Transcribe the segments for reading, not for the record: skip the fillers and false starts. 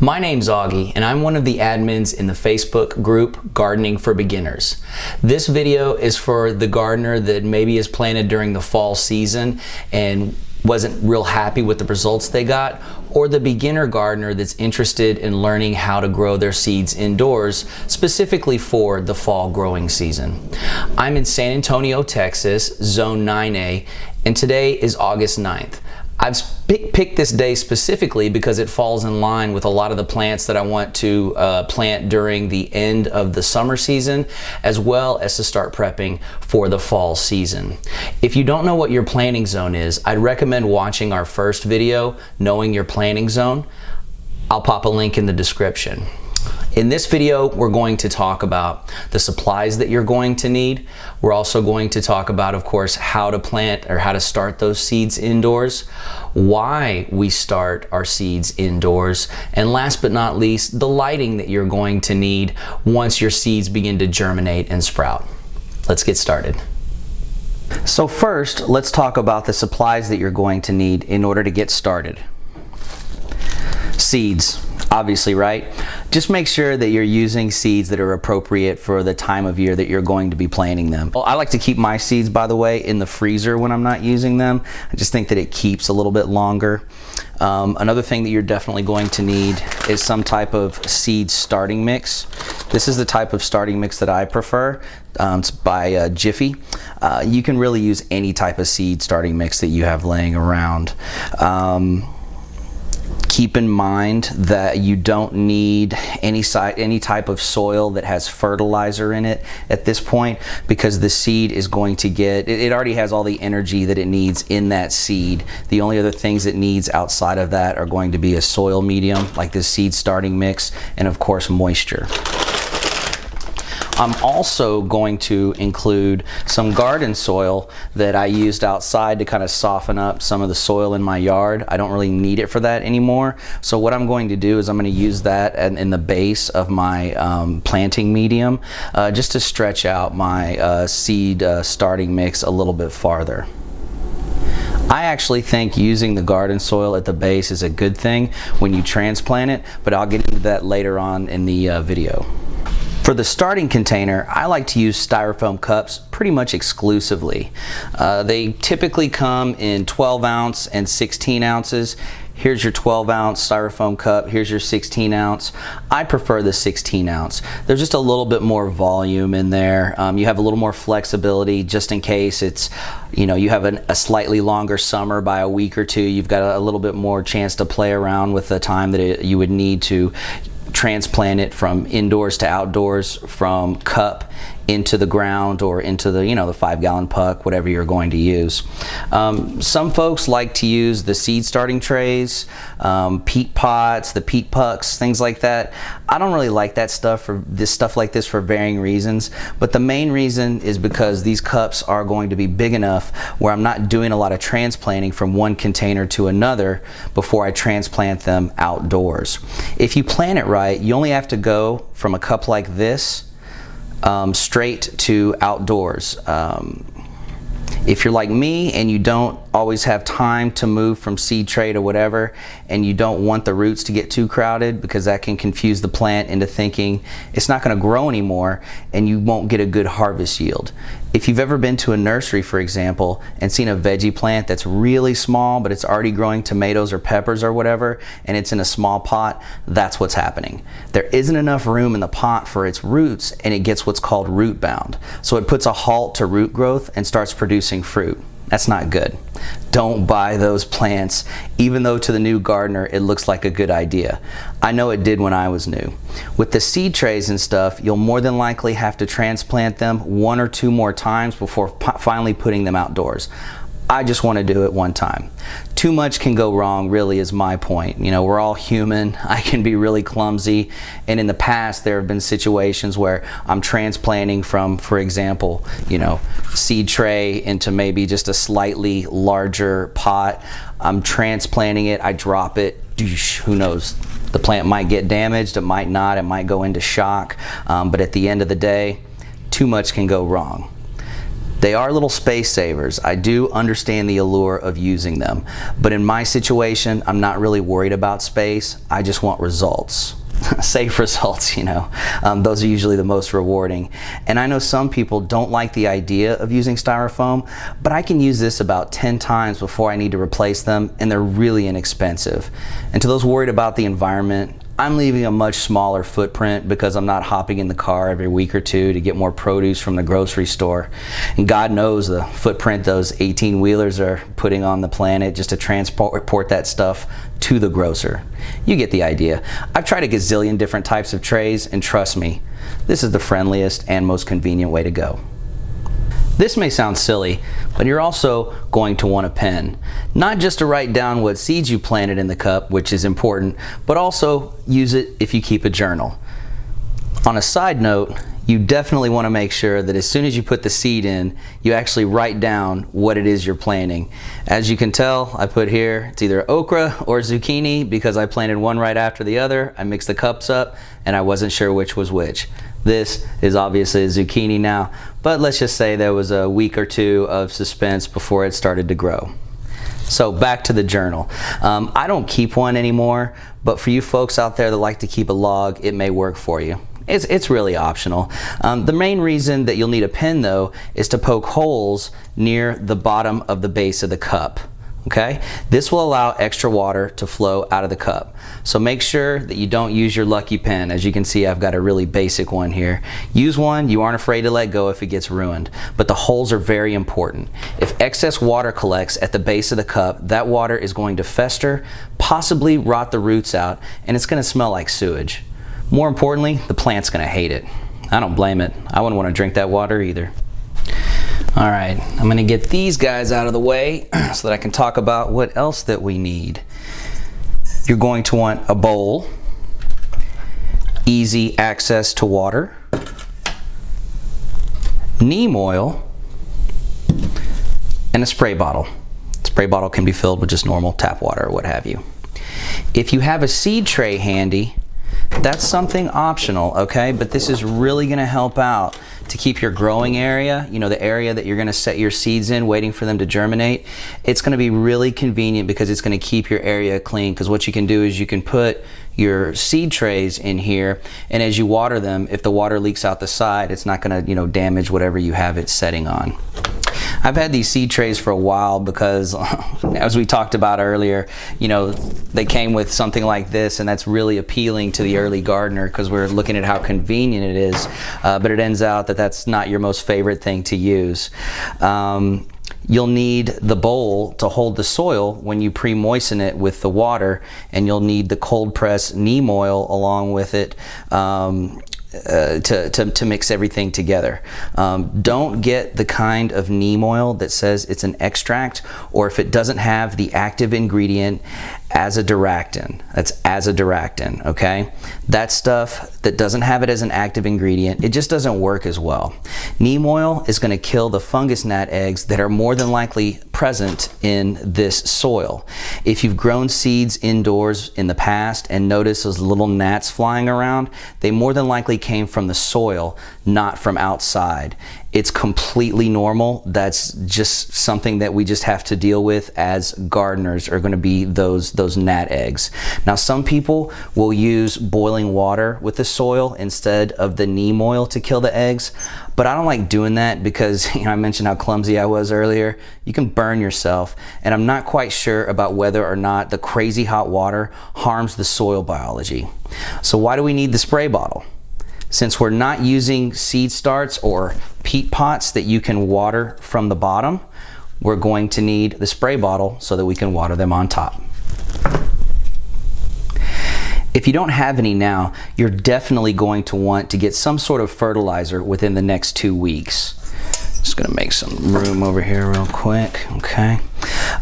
My name's Augie, and I'm one of the admins in the Facebook group Gardening for Beginners. This video is for the gardener that maybe is planted during the fall season and wasn't real happy with the results they got, or the beginner gardener that's interested in learning how to grow their seeds indoors, specifically for the fall growing season. I'm in San Antonio, Texas, Zone 9A, and today is August 9th. I've picked this day specifically because it falls in line with a lot of the plants that I want to plant during the end of the summer season, as well as to start prepping for the fall season. If you don't know what your planting zone is, I'd recommend watching our first video, Knowing Your Planting Zone. I'll pop a link in the description. In this video, we're going to talk about the supplies that you're going to need. We're also going to talk about, of course, how to plant or how to start those seeds indoors, why we start our seeds indoors, and last but not least, the lighting that you're going to need once your seeds begin to germinate and sprout. Let's get started. So first, let's talk about the supplies that you're going to need in order to get started. Seeds. Obviously, right? Just make sure that you're using seeds that are appropriate for the time of year that you're going to be planting them. Well, I like to keep my seeds, by the way, in the freezer when I'm not using them. I just think that it keeps a little bit longer. Another thing that you're definitely going to need is some type of seed starting mix. This is the type of starting mix that I prefer. It's by Jiffy. You can really use any type of seed starting mix that you have laying around. Keep in mind that you don't need any type of soil that has fertilizer in it at this point, because the seed is going to get, it already has all the energy that it needs in that seed. The only other things it needs outside of that are going to be a soil medium like this seed starting mix, and of course moisture. I'm also going to include some garden soil that I used outside to kind of soften up some of the soil in my yard. I don't really need it for that anymore. So what I'm going to do is I'm going to use that in the base of my planting medium just to stretch out my seed starting mix a little bit farther. I actually think using the garden soil at the base is a good thing when you transplant it, but I'll get into that later on in the video. For the starting container, I like to use styrofoam cups pretty much exclusively. They typically come in 12 ounce and 16 ounces. Here's your 12 ounce styrofoam cup, here's your 16 ounce. I prefer the 16 ounce. There's just a little bit more volume in there. You have a little more flexibility just in case it's, you know, you have a slightly longer summer by a week or two. You've got a little bit more chance to play around with the time that you would need to transplant it from indoors to outdoors, from cup into the ground or into the, you know, the 5-gallon puck, whatever you're going to use. Some folks like to use the seed starting trays, peat pots, the peat pucks, things like that. I don't really like that stuff like this for varying reasons, but the main reason is because these cups are going to be big enough where I'm not doing a lot of transplanting from one container to another before I transplant them outdoors. If you plan it right, you only have to go from a cup like this straight to outdoors. If you're like me and you don't always have time to move from seed tray to whatever, and you don't want the roots to get too crowded because that can confuse the plant into thinking it's not going to grow anymore and you won't get a good harvest yield. If you've ever been to a nursery, for example, and seen a veggie plant that's really small but it's already growing tomatoes or peppers or whatever, and it's in a small pot, that's what's happening. There isn't enough room in the pot for its roots, and it gets what's called root bound. So it puts a halt to root growth and starts producing fruit. That's not good. Don't buy those plants, even though to the new gardener it looks like a good idea. I know it did when I was new. With the seed trays and stuff, you'll more than likely have to transplant them 1 or 2 more times before finally putting them outdoors. I just want to do it one time. Too much can go wrong, really, is my point. You know, we're all human. I can be really clumsy, and in the past there have been situations where I'm transplanting from, for example, you know, seed tray into maybe just a slightly larger pot. I'm transplanting it, I drop it, who knows? The plant might get damaged, it might not, it might go into shock, but at the end of the day, too much can go wrong. They are little space savers. I do understand the allure of using them, but in my situation, I'm not really worried about space. I just want results. Safe results, you know. Those are usually the most rewarding. And I know some people don't like the idea of using styrofoam, but I can use this about 10 times before I need to replace them, and they're really inexpensive. And to those worried about the environment, I'm leaving a much smaller footprint because I'm not hopping in the car every week or two to get more produce from the grocery store. And God knows the footprint those 18-wheelers are putting on the planet just to transport that stuff to the grocer. You get the idea. I've tried a gazillion different types of trays, and trust me, this is the friendliest and most convenient way to go. This may sound silly, but you're also going to want a pen. Not just to write down what seeds you planted in the cup, which is important, but also use it if you keep a journal. On a side note, you definitely want to make sure that as soon as you put the seed in, you actually write down what it is you're planting. As you can tell, I put here, it's either okra or zucchini because I planted one right after the other. I mixed the cups up and I wasn't sure which was which. This is obviously a zucchini now, but let's just say there was a week or two of suspense before it started to grow. So back to the journal. I don't keep one anymore, but for you folks out there that like to keep a log, it may work for you. It's really optional. The main reason that you'll need a pen though is to poke holes near the bottom of the base of the cup. Okay? This will allow extra water to flow out of the cup. So make sure that you don't use your Lucky pen. As you can see, I've got a really basic one here. Use one you aren't afraid to let go if it gets ruined. But the holes are very important. If excess water collects at the base of the cup, that water is going to fester, possibly rot the roots out, and it's going to smell like sewage. More importantly, the plant's going to hate it. I don't blame it. I wouldn't want to drink that water either. All right, I'm going to get these guys out of the way so that I can talk about what else that we need. You're going to want a bowl, easy access to water, neem oil, and a spray bottle. The spray bottle can be filled with just normal tap water or what have you. If you have a seed tray handy, that's something optional, okay? But this is really going to help out to keep your growing area, you know, the area that you're going to set your seeds in, waiting for them to germinate. It's going to be really convenient because it's going to keep your area clean, because what you can do is you can put your seed trays in here, and as you water them, if the water leaks out the side, it's not going to, you know, damage whatever you have it setting on. I've had these seed trays for a while because, as we talked about earlier, you know, they came with something like this, and that's really appealing to the early gardener because we're looking at how convenient it is, but it ends out that that's not your most favorite thing to use. You'll need the bowl to hold the soil when you pre-moisten it with the water, and you'll need the cold press neem oil along with it to mix everything together. Don't get the kind of neem oil that says it's an extract, or if it doesn't have the active ingredient azadirachtin. That's azadirachtin, okay? That stuff that doesn't have it as an active ingredient, it just doesn't work as well. Neem oil is going to kill the fungus gnat eggs that are more than likely present in this soil. If you've grown seeds indoors in the past and noticed those little gnats flying around, they more than likely came from the soil, not from outside. It's completely normal. That's just something that we just have to deal with as gardeners, are going to be those gnat eggs. Now, some people will use boiling water with the soil instead of the neem oil to kill the eggs, but I don't like doing that because, you know, I mentioned how clumsy I was earlier. You can burn yourself, and I'm not quite sure about whether or not the crazy hot water harms the soil biology. So why do we need the spray bottle? Since we're not using seed starts or peat pots that you can water from the bottom, we're going to need the spray bottle so that we can water them on top. If you don't have any now, you're definitely going to want to get some sort of fertilizer within the next 2 weeks. Just gonna make some room over here real quick, okay?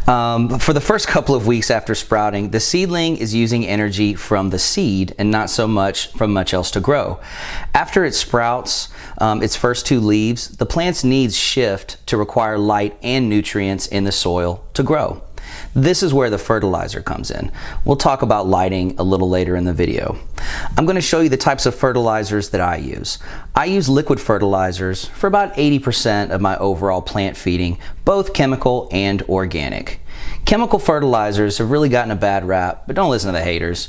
For the first couple of weeks after sprouting, the seedling is using energy from the seed and not so much from much else to grow. After it sprouts its first 2 leaves, the plant's needs shift to require light and nutrients in the soil to grow. This is where the fertilizer comes in. We'll talk about lighting a little later in the video. I'm going to show you the types of fertilizers that I use. I use liquid fertilizers for about 80% of my overall plant feeding, both chemical and organic. Chemical fertilizers have really gotten a bad rap, but don't listen to the haters.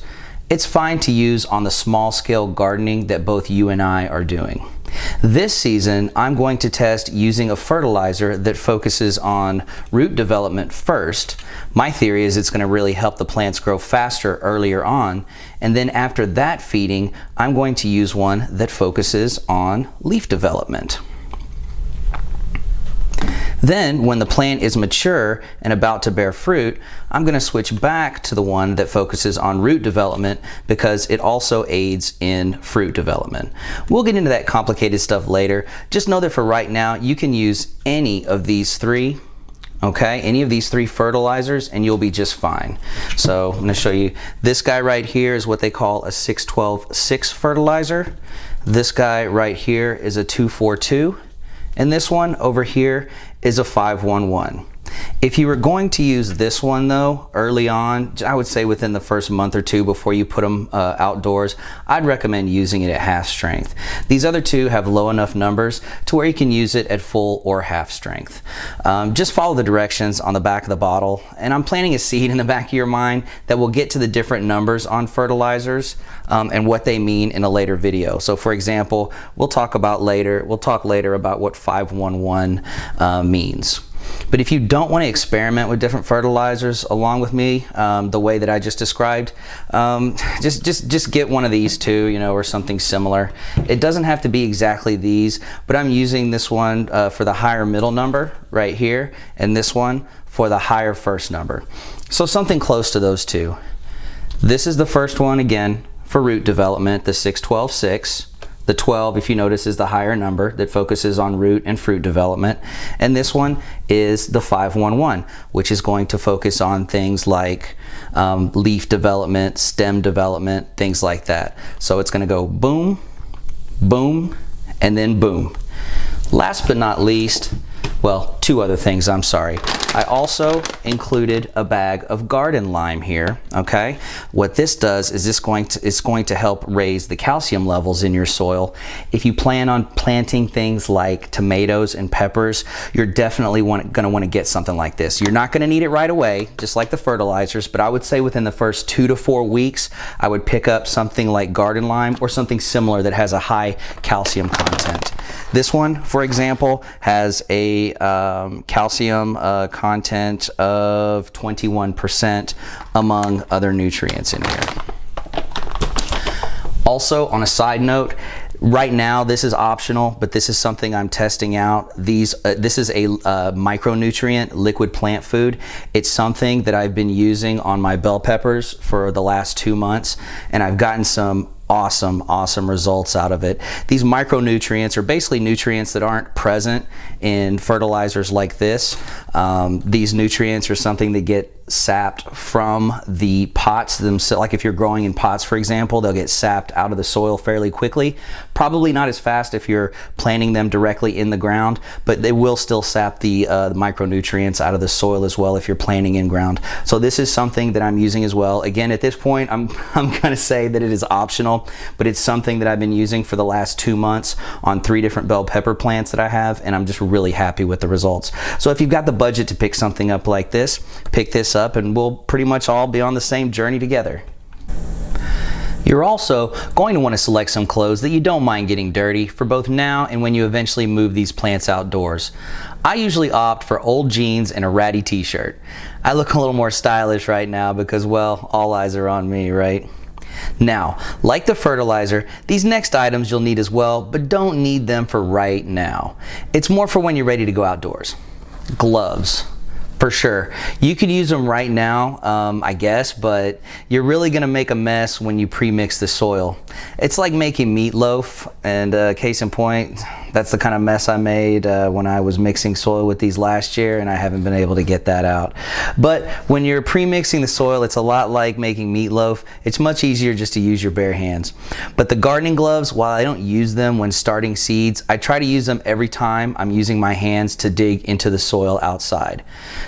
It's fine to use on the small scale gardening that both you and I are doing. This season, I'm going to test using a fertilizer that focuses on root development first. My theory is it's going to really help the plants grow faster earlier on, and then after that feeding, I'm going to use one that focuses on leaf development. Then, when the plant is mature and about to bear fruit, I'm going to switch back to the one that focuses on root development because it also aids in fruit development. We'll get into that complicated stuff later. Just know that for right now, you can use any of these three, okay? Any of these three fertilizers and you'll be just fine. So I'm going to show you. This guy right here is what they call a 6-12-6 fertilizer. This guy right here is a 2-4-2. And this one over here is a 5-1-1. If you were going to use this one though, early on, I would say within the first month or two before you put them outdoors, I'd recommend using it at half strength. These other two have low enough numbers to where you can use it at full or half strength. Just follow the directions on the back of the bottle, and I'm planting a seed in the back of your mind that will get to the different numbers on fertilizers and what they mean in a later video. So for example, we'll talk later about what 5-1-1 means. But if you don't want to experiment with different fertilizers along with me, the way that I just described, just get one of these two, you know, or something similar. It doesn't have to be exactly these, but I'm using this one for the higher middle number right here, and this one for the higher first number. So something close to those two. This is the first one again for root development, the 6-12-6. The 12, if you notice, is the higher number that focuses on root and fruit development. And this one is the 5-1-1, which is going to focus on things like leaf development, stem development, things like that. So it's going to go boom, boom, and then boom. Last but not least, well, two other things, I'm sorry. I also included a bag of garden lime here, okay? What this does is it's going to help raise the calcium levels in your soil. If you plan on planting things like tomatoes and peppers, you're definitely going to want to get something like this. You're not going to need it right away, just like the fertilizers, but I would say within the first 2 to 4 weeks, I would pick up something like garden lime or something similar that has a high calcium content. This one, for example, has a calcium content of 21% among other nutrients in here. Also, on a side note, right now this is optional, but this is something I'm testing out. This is a micronutrient liquid plant food. It's something that I've been using on my bell peppers for the last 2 months, and I've gotten some awesome results out of it. These micronutrients are basically nutrients that aren't present in fertilizers like this. These nutrients are something that get sapped from the pots themselves. Like if you're growing in pots, for example, they'll get sapped out of the soil fairly quickly. Probably not as fast if you're planting them directly in the ground, but they will still sap the micronutrients out of the soil as well if you're planting in ground. So this is something that I'm using as well. Again, at this point, I'm going to say that it is optional, but it's something that I've been using for the last 2 months on 3 different bell pepper plants that I have, and I'm just really happy with the results. So if you've got the budget to pick something up like this, pick this up and we'll pretty much all be on the same journey together. You're also going to want to select some clothes that you don't mind getting dirty for both now and when you eventually move these plants outdoors. I usually opt for old jeans and a ratty t-shirt. I look a little more stylish right now because, well, all eyes are on me, right? Now, like the fertilizer, these next items you'll need as well, but don't need them for right now. It's more for when you're ready to go outdoors. Gloves. For sure. You could use them right now, I guess, but you're really going to make a mess when you pre-mix the soil. It's like making meatloaf, and case in point, That's the kind of mess I made when I was mixing soil with these last year, and I haven't been able to get that out. But when you're pre-mixing the soil, it's a lot like making meatloaf. It's much easier just to use your bare hands. But the gardening gloves, while I don't use them when starting seeds, I try to use them every time I'm using my hands to dig into the soil outside.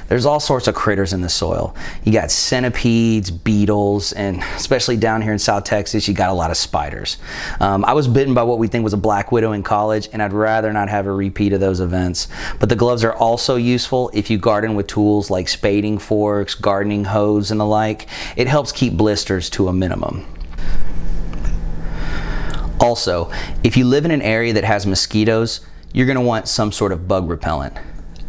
There's all sorts of critters in the soil. You got centipedes, beetles, and especially down here in South Texas, you got a lot of spiders. I was bitten by what we think was a black widow in college, and I'd rather not have a repeat of those events. But the gloves are also useful if you garden with tools like spading forks, gardening hose, and the like. It helps keep blisters to a minimum. Also, if you live in an area that has mosquitoes, you're going to want some sort of bug repellent.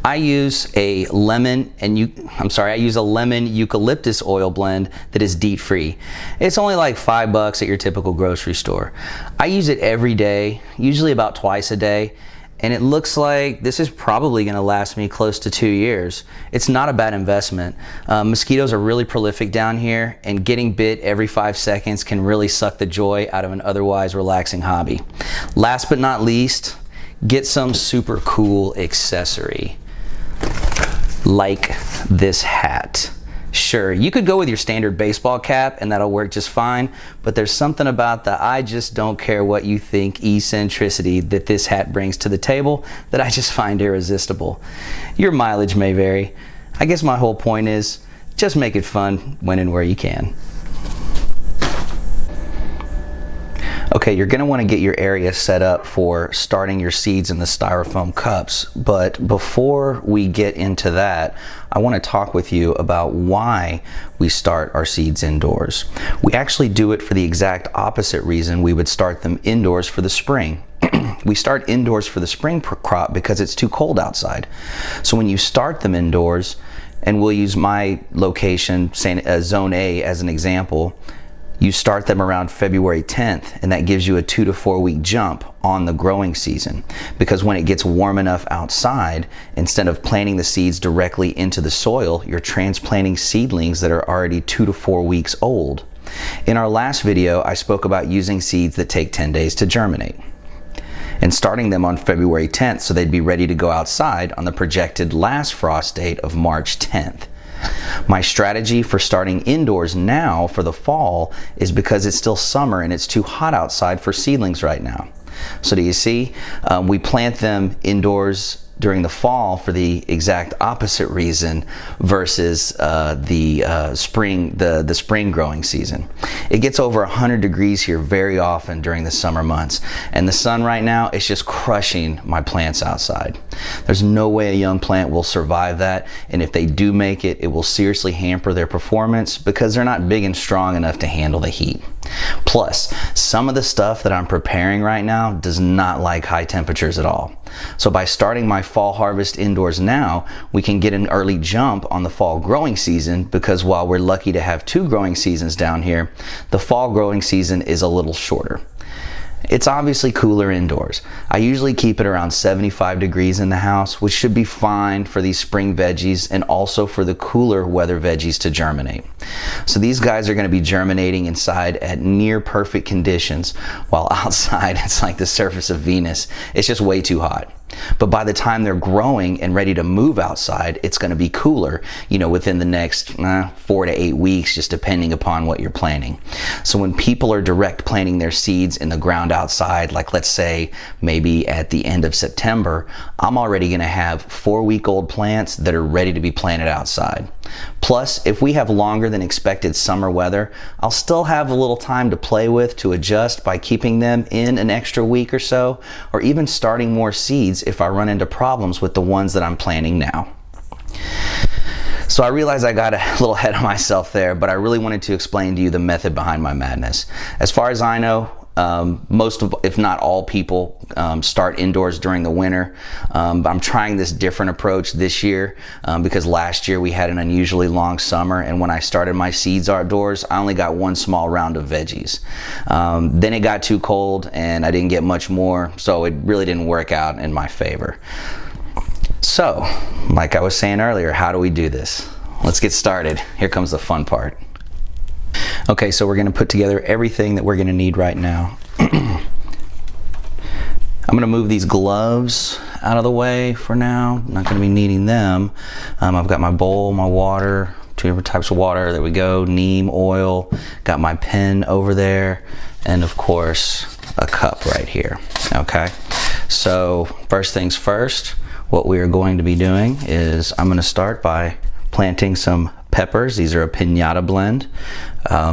I use a lemon eucalyptus oil blend that is DEET free. It's only like $5 at your typical grocery store. I use it every day, usually about twice a day, and it looks like this is probably going to last me close to 2 years. It's not a bad investment. Mosquitoes are really prolific down here, and getting bit every 5 seconds can really suck the joy out of an otherwise relaxing hobby. Last but not least, get some super cool accessory like this hat. Sure, you could go with your standard baseball cap and that'll work just fine, but there's something about the I just don't care what you think eccentricity that this hat brings to the table that I just find irresistible. Your mileage may vary. I guess my whole point is just make it fun when and where you can. Okay, you're going to want to get your area set up for starting your seeds in the styrofoam cups, but before we get into that, I want to talk with you about why we start our seeds indoors. We actually do it for the exact opposite reason we would start them indoors for the spring. We start indoors for the spring crop because it's too cold outside. So when you start them indoors, and we'll use my location, Zone A as an example, you start them around February 10th, and that gives you a 2 to 4 week jump on the growing season, because when it gets warm enough outside, instead of planting the seeds directly into the soil, you're transplanting seedlings that are already 2 to 4 weeks old. In our last video, I spoke about using seeds that take 10 days to germinate and starting them on February 10th so they'd be ready to go outside on the projected last frost date of March 10th. My strategy for starting indoors now for the fall is because it's still summer and it's too hot outside for seedlings right now. So do you see? We plant them indoors during the fall for the exact opposite reason versus the spring growing season. It gets over 100 degrees here very often during the summer months, and the sun right now is just crushing my plants outside. There's no way a young plant will survive that, and if they do make it, it will seriously hamper their performance because they're not big and strong enough to handle the heat. Plus, some of the stuff that I'm preparing right now does not like high temperatures at all. So by starting my fall harvest indoors now, we can get an early jump on the fall growing season, because while we're lucky to have 2 growing seasons down here, the fall growing season is a little shorter. It's obviously cooler indoors. I usually keep it around 75 degrees in the house, which should be fine for these spring veggies and also for the cooler weather veggies to germinate. So these guys are going to be germinating inside at near perfect conditions, while outside it's like the surface of Venus. It's just way too hot. But by the time they're growing and ready to move outside, it's going to be cooler, within the next 4 to 8 weeks, just depending upon what you're planting. So when people are direct planting their seeds in the ground outside, like let's say maybe at the end of September, I'm already going to have 4-week-old plants that are ready to be planted outside. Plus, if we have longer than expected summer weather, I'll still have a little time to play with to adjust by keeping them in an extra week or so, or even starting more seeds if I run into problems with the ones that I'm planting now. So I realize I got a little ahead of myself there, but I really wanted to explain to you the method behind my madness. As far as I know, most of, if not all people, start indoors during the winter. I'm trying this different approach this year because last year we had an unusually long summer, and when I started my seeds outdoors, I only got 1 small round of veggies. Then it got too cold and I didn't get much more, so it really didn't work out in my favor. So, like I was saying earlier, how do we do this? Let's get started. Here comes the fun part. Okay, so we're going to put together everything that we're going to need right now. I'm I'm gonna move these gloves out of the way for now. I'm not gonna be needing them. I've got my bowl, my water, 2 different types of water. There we go, neem oil. Got my pen over there, and of course, a cup right here, okay? So first things first, what we are going to be doing is I'm gonna start by planting some peppers. These are a piñata blend.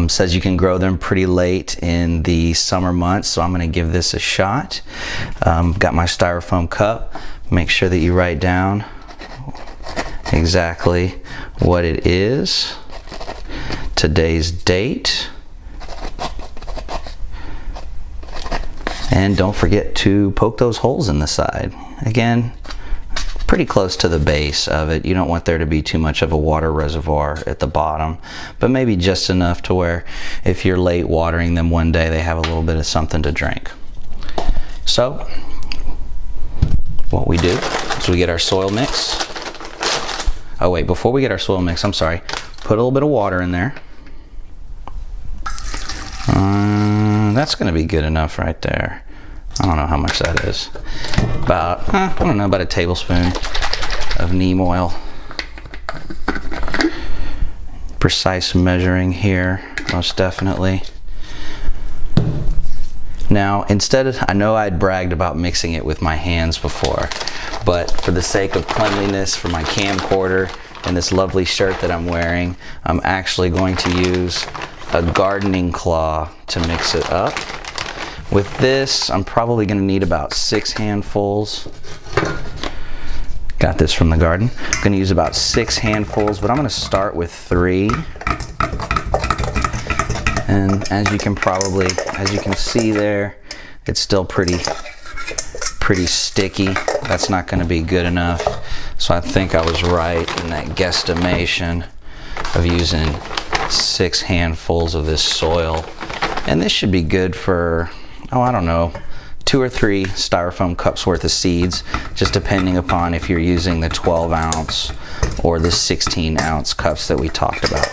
Says you can grow them pretty late in the summer months, so I'm gonna give this a shot. Got my styrofoam cup. Make sure that you write down exactly what it is, today's date, and don't forget to poke those holes in the side. Again, pretty close to the base of it. You don't want there to be too much of a water reservoir at the bottom, but maybe just enough to where if you're late watering them one day, they have a little bit of something to drink. So what we do is we get our soil mix. Oh wait, before we get our soil mix, I'm sorry, put a little bit of water in there. That's gonna be good enough right there. I don't know how much that is. About, I don't know, about a tablespoon of neem oil. Precise measuring here, most definitely. Now, instead of, I know I'd bragged about mixing it with my hands before, but for the sake of cleanliness for my camcorder and this lovely shirt that I'm wearing, I'm actually going to use a gardening claw to mix it up. With this, I'm probably gonna need about 6 handfuls. Got this from the garden. I'm gonna use about 6 handfuls, but I'm gonna start with 3. And as you can see there, it's still pretty sticky. That's not gonna be good enough. So I think I was right in that guesstimation of using 6 handfuls of this soil. And this should be good for, oh, I don't know, 2 or 3 styrofoam cups worth of seeds, just depending upon if you're using the 12 ounce or the 16 ounce cups that we talked about.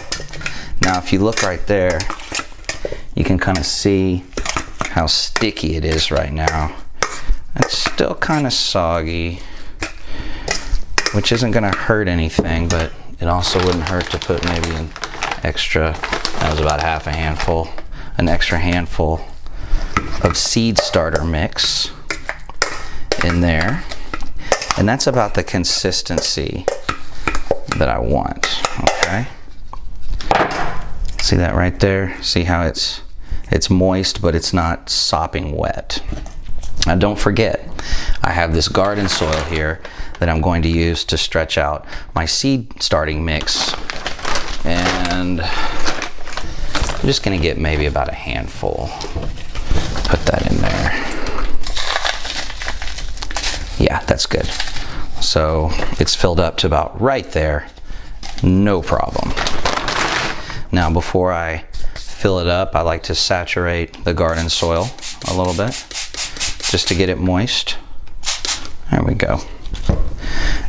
Now, if you look right there, you can kind of see how sticky it is right now. It's still kind of soggy, which isn't gonna hurt anything, but it also wouldn't hurt to put maybe an extra, that was about half a handful, an extra handful of seed starter mix in there. And that's about the consistency that I want, okay? See that right there? See how it's moist, but it's not sopping wet. Now don't forget, I have this garden soil here that I'm going to use to stretch out my seed starting mix. And I'm just gonna get maybe about a handful. Put that in there. Yeah, that's good. So it's filled up to about right there. No problem. Now before I fill it up, I like to saturate the garden soil a little bit just to get it moist. There we go.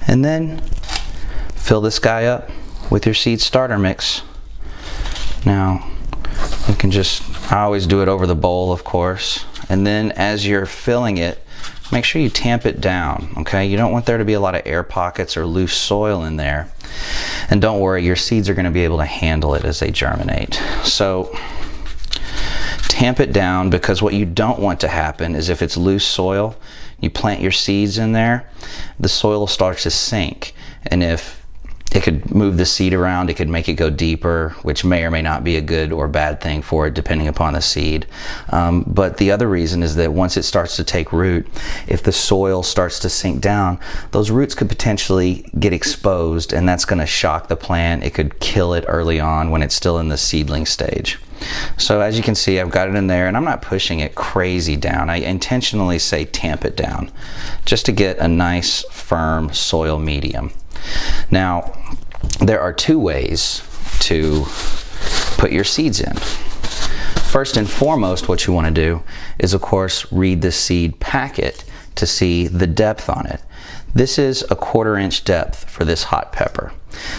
And then fill this guy up with your seed starter mix. Now you can just, I always do it over the bowl, of course. And then as you're filling it, make sure you tamp it down, okay? You don't want there to be a lot of air pockets or loose soil in there. And don't worry, your seeds are gonna be able to handle it as they germinate. So tamp it down, because what you don't want to happen is if it's loose soil, you plant your seeds in there, the soil starts to sink. And if it could move the seed around, it could make it go deeper, which may or may not be a good or bad thing for it, depending upon the seed. But the other reason is that once it starts to take root, if the soil starts to sink down, those roots could potentially get exposed, and that's going to shock the plant. It could kill it early on when it's still in the seedling stage. So as you can see, I've got it in there, and I'm not pushing it crazy down. I intentionally say tamp it down, just to get a nice, firm soil medium. Now, there are 2 ways to put your seeds in. First and foremost, what you want to do is, of course, read the seed packet to see the depth on it. This is a 1/4 inch depth for this hot pepper.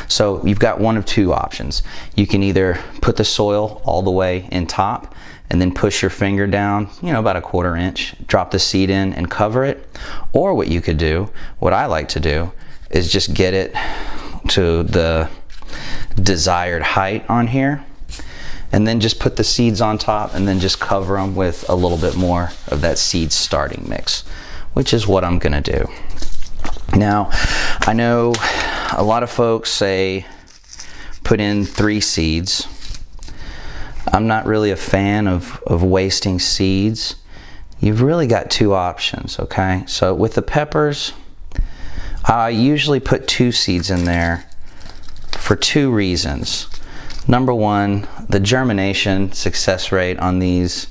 So you've got one of 2 options. You can either put the soil all the way in top and then push your finger down, you know, about a 1/4 inch, drop the seed in and cover it. Or what you could do, what I like to do, is just get it to the desired height on here, and then just put the seeds on top and then just cover them with a little bit more of that seed starting mix, which is what I'm gonna do. Now, I know a lot of folks say put in 3 seeds. I'm not really a fan of wasting seeds. You've really got 2 options, okay? So with the peppers, I usually put 2 seeds in there for 2 reasons. Number one, the germination success rate on these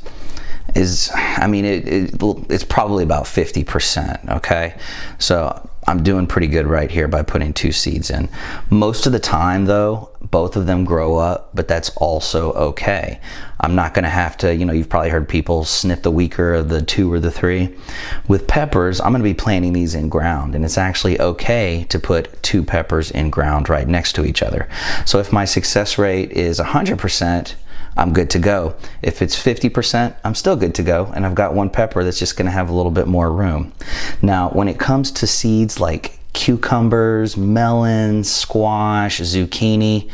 is, I mean, it's probably about 50%, okay? So I'm doing pretty good right here by putting 2 seeds in. Most of the time though, both of them grow up, but that's also okay. I'm not gonna have to, you know, you've probably heard people snip the weaker of the 2 or the 3. With peppers, I'm gonna be planting these in ground, and it's actually okay to put 2 peppers in ground right next to each other. So if my success rate is 100%, I'm good to go. If it's 50%, I'm still good to go, and I've got 1 pepper that's just gonna have a little bit more room. Now, when it comes to seeds like cucumbers, melons, squash, zucchini,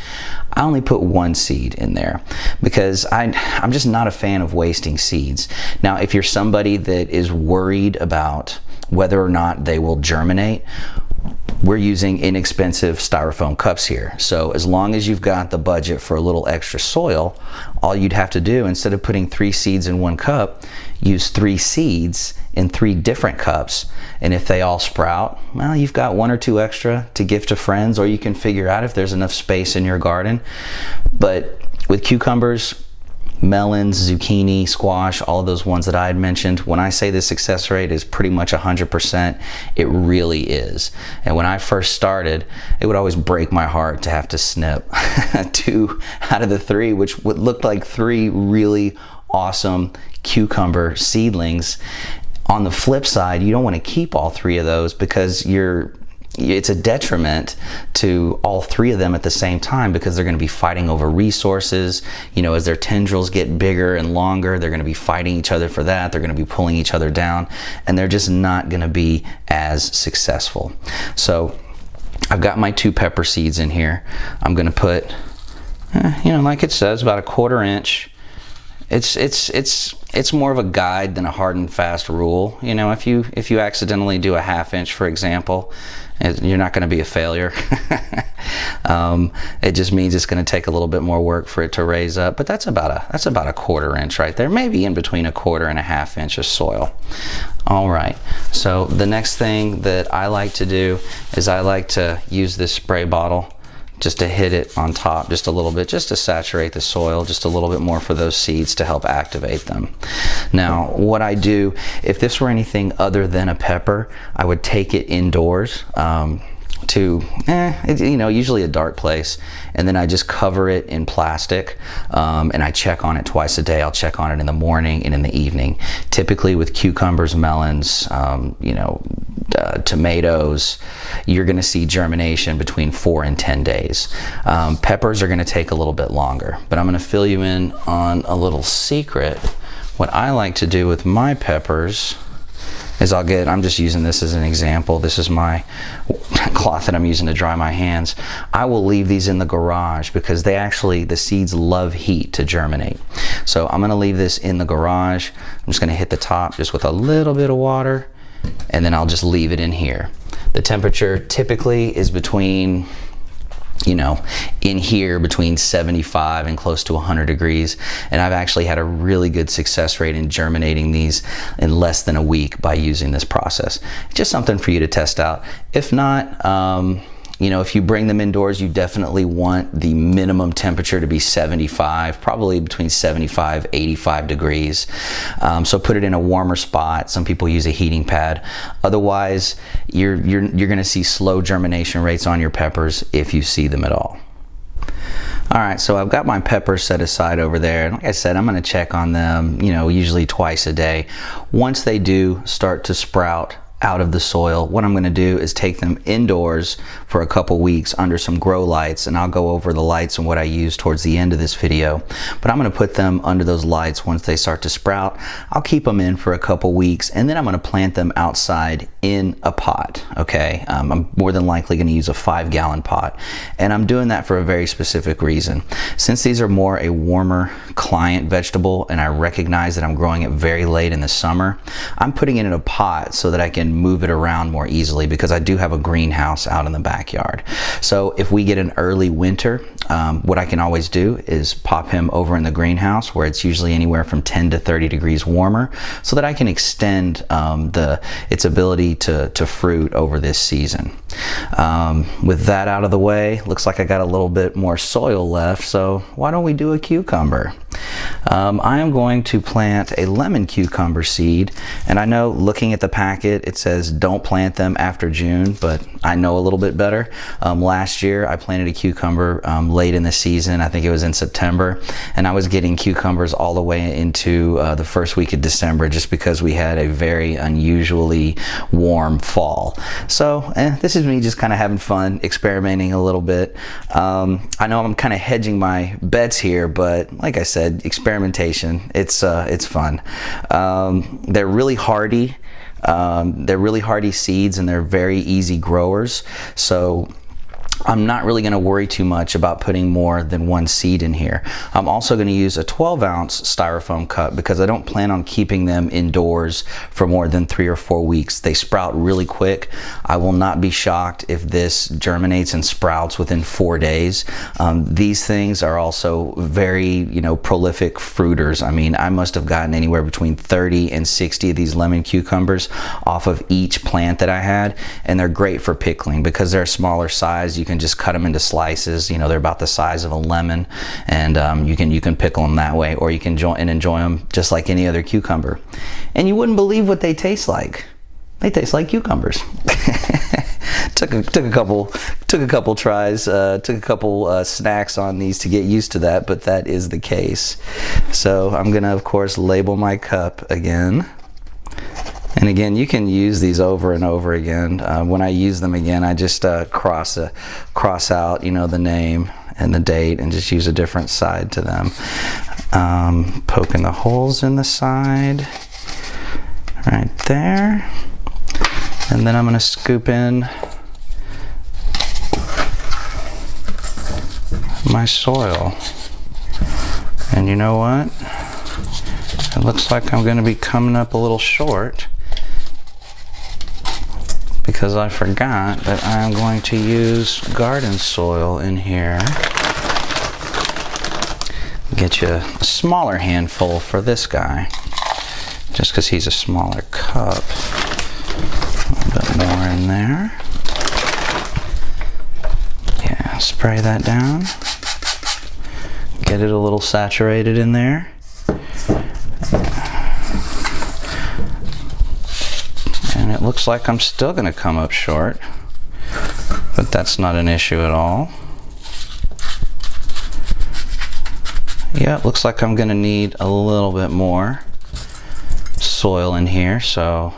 I only put 1 seed in there because I'm just not a fan of wasting seeds. Now, if you're somebody that is worried about whether or not they will germinate, we're using inexpensive styrofoam cups here. So as long as you've got the budget for a little extra soil, all you'd have to do, instead of putting 3 seeds in 1 cup, use 3 seeds in 3 different cups. And if they all sprout, well, you've got 1 or 2 extra to give to friends, or you can figure out if there's enough space in your garden. But with cucumbers, melons, zucchini, squash, all of those ones that I had mentioned, when I say the success rate is pretty much 100%, it really is. And when I first started, it would always break my heart to have to snip 2 out of the 3, which would look like 3 really awesome cucumber seedlings. On the flip side, you don't want to keep all 3 of those because it's a detriment to all 3 of them at the same time, because they're going to be fighting over resources. You know, as their tendrils get bigger and longer, they're going to be fighting each other for that. They're going to be pulling each other down, and they're just not going to be as successful. So I've got my 2 pepper seeds in here. I'm going to put, you know, like it says, about a 1/4 inch. It's more of a guide than a hard and fast rule. You know, if you accidentally do a 1/2 inch, for example, you're not going to be a failure. It just means it's going to take a little bit more work for it to raise up. But that's about a 1/4 inch right there, maybe in between a 1/4 and a 1/2 inch of soil. All right. So the next thing that I like to do is I like to use this spray bottle just to hit it on top just a little bit, just to saturate the soil just a little bit more for those seeds to help activate them. Now, what I do, if this were anything other than a pepper, I would take it indoors to, you know, usually a dark place, and then I just cover it in plastic, and I check on it twice a day. I'll check on it in the morning and in the evening. Typically with cucumbers, melons, you know, tomatoes, you're going to see germination between 4 and 10 days. Peppers are going to take a little bit longer, but I'm going to fill you in on a little secret. What I like to do with my peppers is I'm just using this as an example. This is my cloth that I'm using to dry my hands. I will leave these in the garage because the seeds love heat to germinate. So I'm gonna leave this in the garage. I'm just gonna hit the top just with a little bit of water, and then I'll just leave it in here. The temperature typically is between, you know, in here between 75 and close to 100 degrees. And I've actually had a really good success rate in germinating these in less than a week by using this process. Just something for you to test out. If not, you know, if you bring them indoors, you definitely want the minimum temperature to be 75, probably between 75, 85 degrees. So put it in a warmer spot. Some people use a heating pad. Otherwise, you're going to see slow germination rates on your peppers if you see them at all. All right, so I've got my peppers set aside over there. And like I said, I'm going to check on them, you know, usually twice a day. Once they do start to sprout out of the soil, what I'm going to do is take them indoors for a couple weeks under some grow lights, and I'll go over the lights and what I use towards the end of this video. But I'm going to put them under those lights once they start to sprout. I'll keep them in for a couple weeks, and then I'm going to plant them outside in a pot. Okay, I'm more than likely going to use a 5-gallon pot, and I'm doing that for a very specific reason. Since these are more a warmer client vegetable, and I recognize that I'm growing it very late in the summer, I'm putting it in a pot so that I can move it around more easily, because I do have a greenhouse out in the backyard. So if we get an early winter, what I can always do is pop him over in the greenhouse, where it's usually anywhere from 10 to 30 degrees warmer, so that I can extend its ability to fruit over this season. With that out of the way, looks like I got a little bit more soil left, so why don't we do a cucumber? I am going to plant a lemon cucumber seed, and I know looking at the packet it says don't plant them after June, but I know a little bit better. Last year I planted a cucumber late in the season. I think it was in September, and I was getting cucumbers all the way into the first week of December, just because we had a very unusually warm fall. So this is me just kind of having fun, experimenting a little bit. I know I'm kind of hedging my bets here, but like I said, experimentation, it's fun. They're really hardy. They're really hardy seeds, and they're very easy growers. So I'm not really going to worry too much about putting more than one seed in here. I'm also going to use a 12-ounce styrofoam cup, because I don't plan on keeping them indoors for more than 3 or 4 weeks. They sprout really quick. I will not be shocked if this germinates and sprouts within 4 days. These things are also very, prolific fruiters. I mean, I must have gotten anywhere between 30 and 60 of these lemon cucumbers off of each plant that I had, and they're great for pickling because they're a smaller size. You can just cut them into slices. They're about the size of a lemon, and you can pickle them that way, or you can enjoy them just like any other cucumber. And you wouldn't believe what they taste like. They taste like cucumbers. took a couple tries, took a couple snacks on these to get used to that, but that is the case. So I'm gonna, of course, label my cup again. And again, you can use these over and over again. When I use them again, I just cross out, the name and the date, and just use a different side to them. Poking the holes in the side, right there. And then I'm gonna scoop in my soil. And you know what? It looks like I'm gonna be coming up a little short, because I forgot that I'm going to use garden soil in here. Get you a smaller handful for this guy, just because he's a smaller cup. A little bit more in there. Yeah, spray that down. Get it a little saturated in there. And it looks like I'm still going to come up short, but that's not an issue at all. Yeah, it looks like I'm going to need a little bit more soil in here, so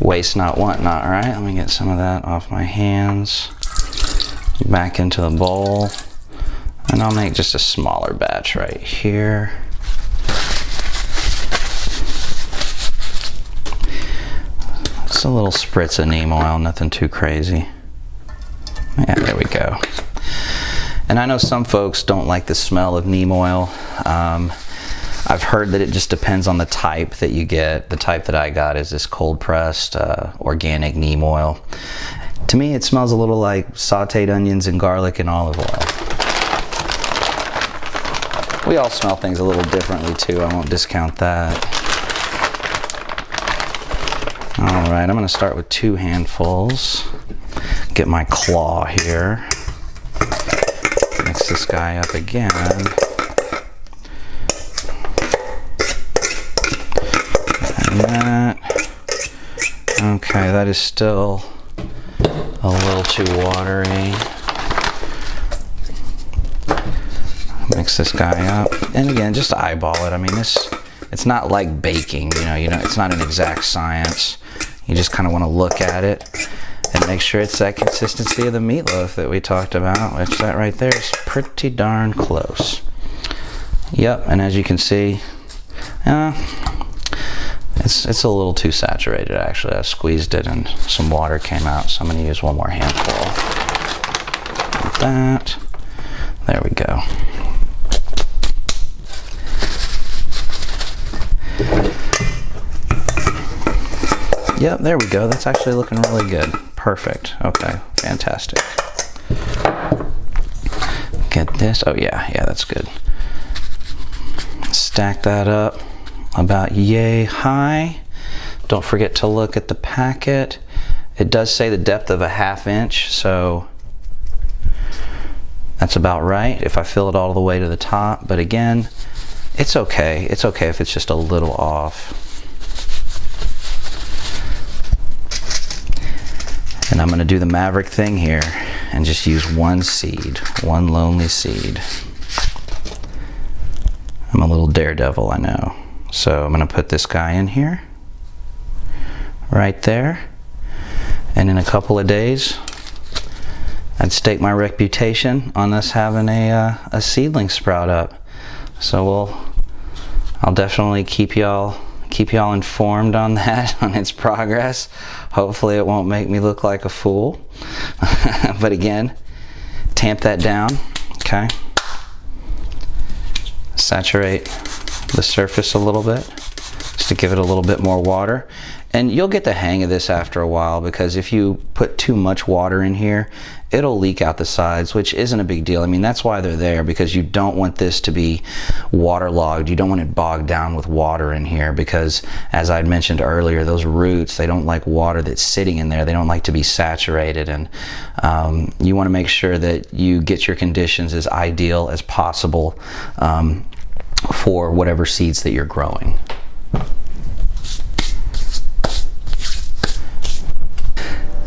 waste not, want not, right? Let me get some of that off my hands, back into the bowl, and I'll make just a smaller batch right here. A little spritz of neem oil, nothing too crazy. Yeah, there we go. And I know some folks don't like the smell of neem oil. I've heard that it just depends on the type that you get. The type that I got is this cold pressed organic neem oil. To me, it smells a little like sauteed onions and garlic and olive oil. We all smell things a little differently too. I won't discount that. All right, I'm going to start with 2 handfuls. Get my claw here. Mix this guy up again. And that. Okay, that is still a little too watery. Mix this guy up. And again, just eyeball it. I mean, this It's not like baking, it's not an exact science. You just kind of want to look at it and make sure it's that consistency of the meatloaf that we talked about, which that right there is pretty darn close. Yep, and as you can see, it's a little too saturated actually. I squeezed it and some water came out, so I'm going to use one more handful. Like that. There we go. Yep, there we go. That's actually looking really good. Perfect. Okay, fantastic. Get this. Oh yeah, that's good. Stack that up about yay high. Don't forget to look at the packet. It does say the depth of a 1/2 inch, so that's about right if I fill it all the way to the top. But again, it's okay. It's okay if it's just a little off. And I'm going to do the Maverick thing here and just use one seed, one lonely seed. I'm a little daredevil, I know. So I'm going to put this guy in here, right there. And in a couple of days, I'd stake my reputation on us having a seedling sprout up. So I'll definitely keep y'all informed on that, on its progress. Hopefully it won't make me look like a fool. But again, tamp that down, okay? Saturate the surface a little bit, just to give it a little bit more water. And you'll get the hang of this after a while, because if you put too much water in here, it'll leak out the sides, which isn't a big deal. I mean, that's why they're there, because you don't want this to be waterlogged. You don't want it bogged down with water in here, because as I'd mentioned earlier, those roots, they don't like water that's sitting in there. They don't like to be saturated, and you want to make sure that you get your conditions as ideal as possible for whatever seeds that you're growing.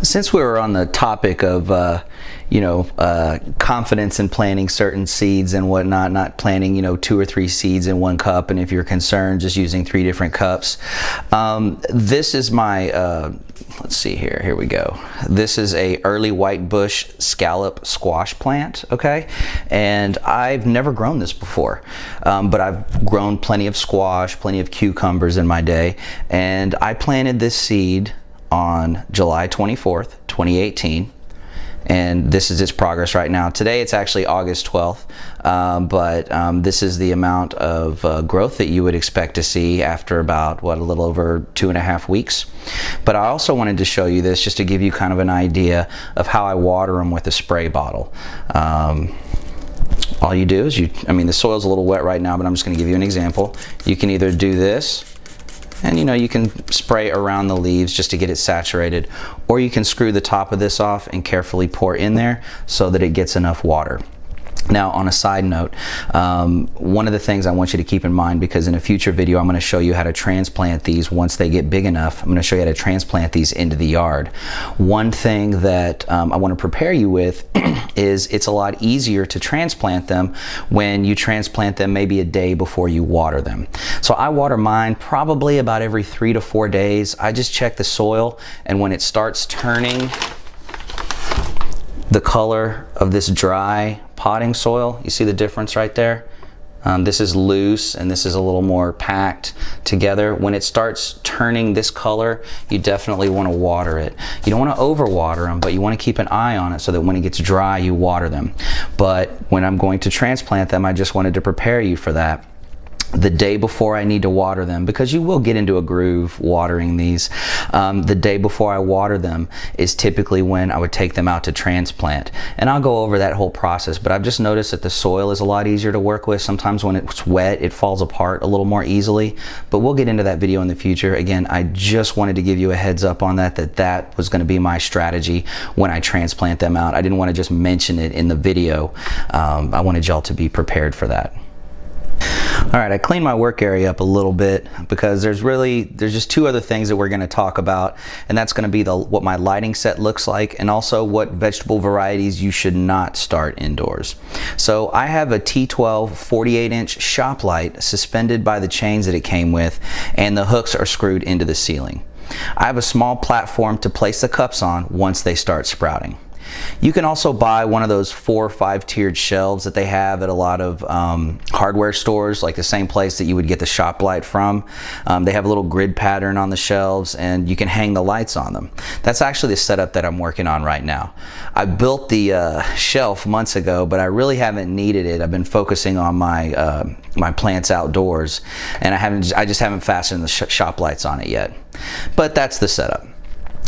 Since we were on the topic of confidence in planting certain seeds and whatnot, not planting 2 or 3 seeds in 1 cup, and if you're concerned, just using 3 different cups. This is my let's see here we go. This is a early white bush scallop squash plant, okay? And I've never grown this before, but I've grown plenty of squash, plenty of cucumbers in my day, and I planted this seed on July 24th, 2018. And this is its progress right now. Today it's actually August 12th, but this is the amount of growth that you would expect to see after about, a little over 2.5 weeks. But I also wanted to show you this just to give you kind of an idea of how I water them with a spray bottle. All you do is the soil's a little wet right now, but I'm just gonna give you an example. You can either do this, and you can spray around the leaves just to get it saturated, or you can screw the top of this off and carefully pour in there so that it gets enough water. Now, on a side note, one of the things I want you to keep in mind, because in a future video I'm going to show you how to transplant these once they get big enough. I'm going to show you how to transplant these into the yard. One thing that I want to prepare you with is it's a lot easier to transplant them when you transplant them maybe a day before you water them. So I water mine probably about every 3 to 4 days. I just check the soil, and when it starts turning the color of this dry potting soil, you see the difference right there? This is loose and this is a little more packed together. When it starts turning this color, you definitely want to water it. You don't want to overwater them, but you want to keep an eye on it so that when it gets dry, you water them. But when I'm going to transplant them, I just wanted to prepare you for that. The day before I need to water them, because you will get into a groove watering these, the day before I water them is typically when I would take them out to transplant. And I'll go over that whole process, but I've just noticed that the soil is a lot easier to work with. Sometimes when it's wet, it falls apart a little more easily, but we'll get into that video in the future. Again, I just wanted to give you a heads up on that was going to be my strategy when I transplant them out. I didn't want to just mention it in the video. I wanted y'all to be prepared for that. All right, I cleaned my work area up a little bit because there's just two other things that we're going to talk about, and that's going to be what my lighting set looks like and also what vegetable varieties you should not start indoors. So I have a T12 48-inch shop light suspended by the chains that it came with, and the hooks are screwed into the ceiling. I have a small platform to place the cups on once they start sprouting. You can also buy one of those 4 or 5 tiered shelves that they have at a lot of hardware stores, like the same place that you would get the shop light from. They have a little grid pattern on the shelves and you can hang the lights on them. That's actually the setup that I'm working on right now. I built the shelf months ago, but I really haven't needed it. I've been focusing on my my plants outdoors, and I just haven't fastened the shop lights on it yet. But that's the setup.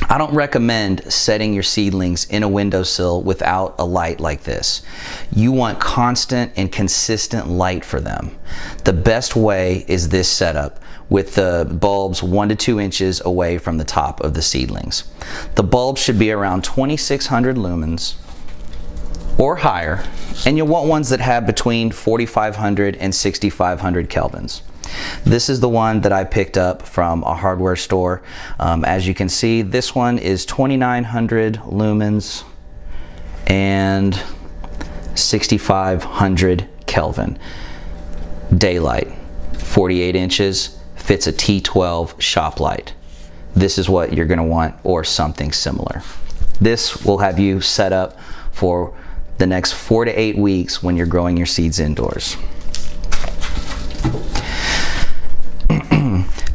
I don't recommend setting your seedlings in a windowsill without a light like this. You want constant and consistent light for them. The best way is this setup, with the bulbs 1 to 2 inches away from the top of the seedlings. The bulb should be around 2600 lumens or higher, and you'll want ones that have between 4500 and 6500 kelvins. This is the one that I picked up from a hardware store. As you can see, this one is 2900 lumens and 6500 Kelvin. Daylight, 48 inches, fits a T12 shop light. This is what you're going to want, or something similar. This will have you set up for the next 4 to 8 weeks when you're growing your seeds indoors.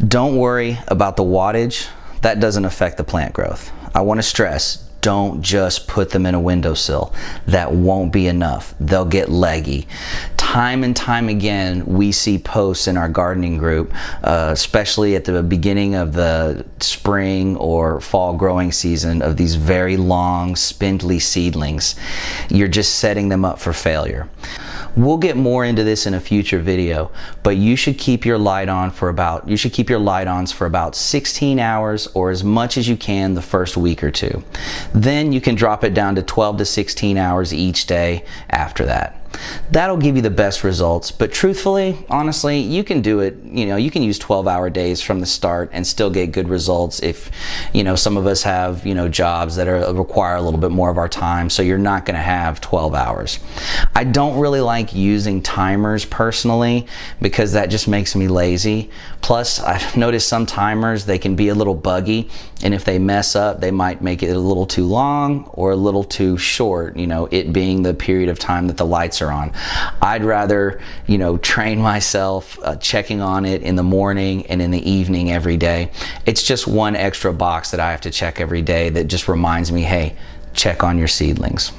Don't worry about the wattage. That doesn't affect the plant growth. I want to stress, don't just put them in a windowsill. That won't be enough. They'll get leggy. Time and time again, we see posts in our gardening group, especially at the beginning of the spring or fall growing season, of these very long, spindly seedlings. You're just setting them up for failure. We'll get more into this in a future video, but you should keep your light on for about 16 hours or as much as you can the first week or two. Then you can drop it down to 12 to 16 hours each day after that. That'll give you the best results, but truthfully, honestly, you can do it, you can use 12-hour days from the start and still get good results if, some of us have, jobs that require a little bit more of our time, so you're not going to have 12 hours. I don't really like using timers personally because that just makes me lazy. Plus, I've noticed some timers, they can be a little buggy, and if they mess up, they might make it a little too long or a little too short, it being the period of time that the lights are on. I'd rather, train myself checking on it in the morning and in the evening every day. It's just one extra box that I have to check every day that just reminds me, hey, check on your seedlings.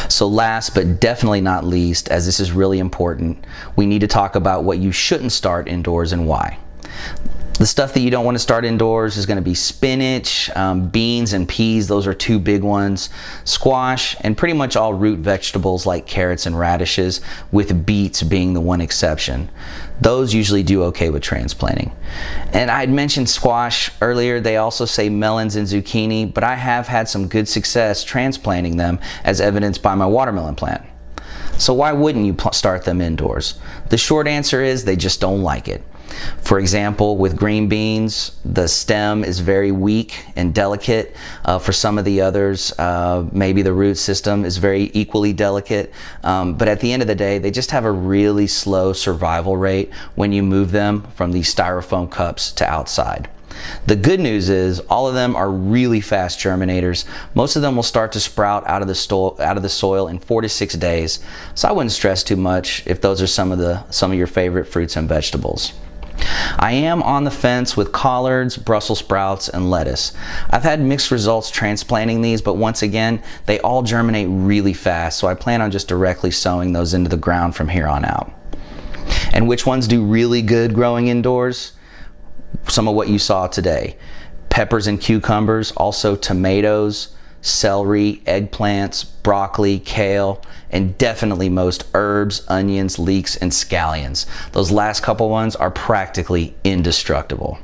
So last but definitely not least, as this is really important, we need to talk about what you shouldn't start indoors and why. The stuff that you don't want to start indoors is going to be spinach, beans and peas. Those are two big ones. Squash, and pretty much all root vegetables like carrots and radishes, with beets being the one exception. Those usually do okay with transplanting. And I'd mentioned squash earlier. They also say melons and zucchini, but I have had some good success transplanting them, as evidenced by my watermelon plant. So why wouldn't you start them indoors? The short answer is they just don't like it. For example, with green beans, the stem is very weak and delicate. For some of the others, maybe the root system is very equally delicate. But at the end of the day, they just have a really slow survival rate when you move them from these styrofoam cups to outside. The good news is all of them are really fast germinators. Most of them will start to sprout out of the soil in 4 to 6 days. So I wouldn't stress too much if those are some of your favorite fruits and vegetables. I am on the fence with collards, Brussels sprouts, and lettuce. I've had mixed results transplanting these, but once again, they all germinate really fast, so I plan on just directly sowing those into the ground from here on out. And which ones do really good growing indoors? Some of what you saw today. Peppers and cucumbers, also tomatoes, celery, eggplants, broccoli, kale, and definitely most herbs, onions, leeks, and scallions. Those last couple ones are practically indestructible.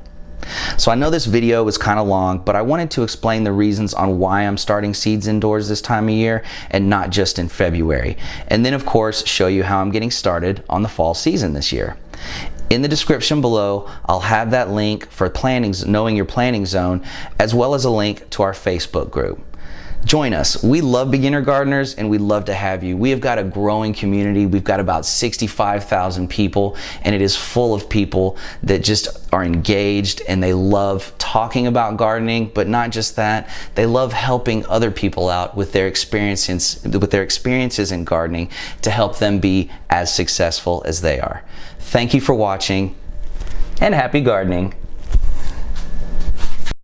So I know this video was kind of long, but I wanted to explain the reasons on why I'm starting seeds indoors this time of year and not just in February. And then of course, show you how I'm getting started on the fall season this year. In the description below, I'll have that link for knowing your planting zone, as well as a link to our Facebook group. Join us. We love beginner gardeners and we'd love to have you. We have got a growing community. We've got about 65,000 people, and it is full of people that just are engaged and they love talking about gardening, but not just that. They love helping other people out with their experiences in gardening to help them be as successful as they are. Thank you for watching, and happy gardening.